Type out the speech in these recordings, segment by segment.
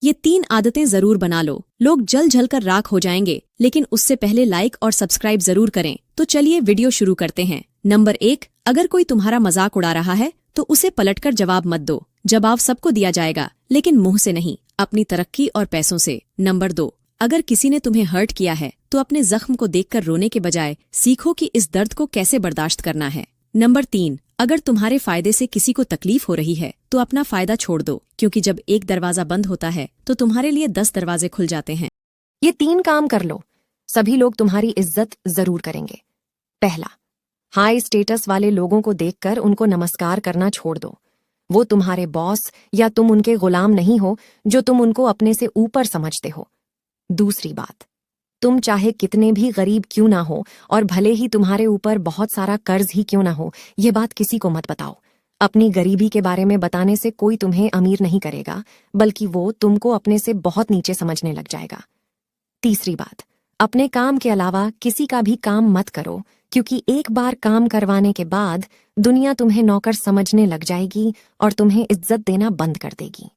ये 3 आदतें जरूर बना लो। लोग जल जल कर राख हो जाएंगे, लेकिन उससे पहले लाइक और सब्सक्राइब जरूर करें। तो चलिए वीडियो शुरू करते हैं। नंबर 1, अगर कोई तुम्हारा मजाक उड़ा रहा है तो उसे पलटकर जवाब मत दो। जवाब सबको दिया जाएगा, लेकिन मुंह से नहीं, अपनी तरक्की और पैसों से। नंबर 2, अगर किसी ने तुम्हें हर्ट किया है तो अपने जख्म को देखकर रोने के बजाय सीखो कि इस दर्द को कैसे बर्दाश्त करना है। नंबर 3, अगर तुम्हारे फायदे से किसी को तकलीफ हो रही है तो अपना फायदा छोड़ दो, क्योंकि जब एक दरवाजा बंद होता है तो तुम्हारे लिए 10 दरवाजे खुल जाते हैं। ये 3 काम कर लो, सभी लोग तुम्हारी इज्जत जरूर करेंगे। पहला, हाई स्टेटस वाले लोगों को देखकर उनको नमस्कार करना छोड़ दो। वो तुम्हारे बॉस या तुम उनके गुलाम नहीं हो जो तुम उनको अपने से ऊपर समझते हो। दूसरी बात, तुम चाहे कितने भी गरीब क्यों ना हो और भले ही तुम्हारे ऊपर बहुत सारा कर्ज ही क्यों ना हो, ये बात किसी को मत बताओ। अपनी गरीबी के बारे में बताने से कोई तुम्हें अमीर नहीं करेगा, बल्कि वो तुमको अपने से बहुत नीचे समझने लग जाएगा। तीसरी बात, अपने काम के अलावा किसी का भी काम मत करो, क्योंकि एक बार काम करवाने के बाद दुनिया तुम्हें नौकर समझने लग जाएगी और तुम्हें इज्जत देना बंद कर देगी।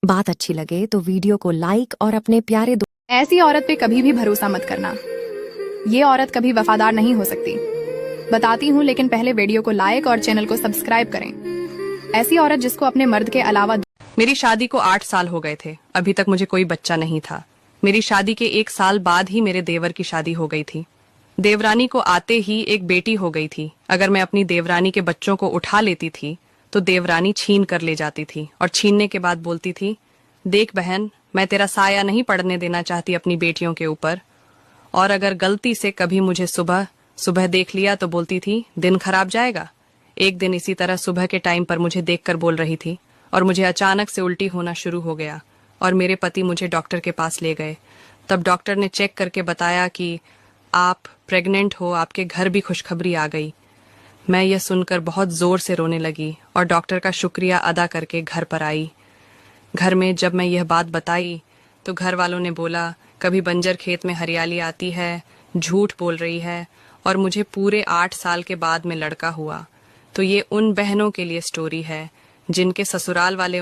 बात अच्छी लगे तो वीडियो को लाइक और अपने प्यारे ऐसी औरत पे कभी भी भरोसा मत करना। ये औरत कभी वफादार नहीं हो सकती। बताती हूँ, लेकिन पहले वीडियो को लाइक और चैनल को सब्सक्राइब करें। ऐसी औरत जिसको अपने मर्द के अलावा मेरी शादी को 8 साल हो गए थे, अभी तक मुझे कोई बच्चा नहीं था। मेरी शादी के 1 साल बाद ही मेरे देवर की शादी हो गई थी। देवरानी को आते ही एक बेटी हो गई थी। अगर मैं अपनी देवरानी के बच्चों को उठा लेती थी तो देवरानी छीन कर ले जाती थी और छीनने के बाद बोलती थी, देख बहन, मैं तेरा साया नहीं पड़ने देना चाहती अपनी बेटियों के ऊपर। और अगर गलती से कभी मुझे सुबह सुबह देख लिया तो बोलती थी, दिन खराब जाएगा। एक दिन इसी तरह सुबह के टाइम पर मुझे देखकर बोल रही थी और मुझे अचानक से उल्टी होना शुरू हो गया और मेरे पति मुझे डॉक्टर के पास ले गए। तब डॉक्टर ने चेक करके बताया कि आप प्रेग्नेंट हो, आपके घर भी खुशखबरी आ गई। मैं यह सुनकर बहुत जोर से रोने लगी और डॉक्टर का शुक्रिया अदा करके घर पर आई। घर में जब मैं यह बात बताई तो घर वालों ने बोला, कभी बंजर खेत में हरियाली आती है, झूठ बोल रही है। और मुझे पूरे 8 साल के बाद में लड़का हुआ। तो ये उन बहनों के लिए स्टोरी है जिनके ससुराल वाले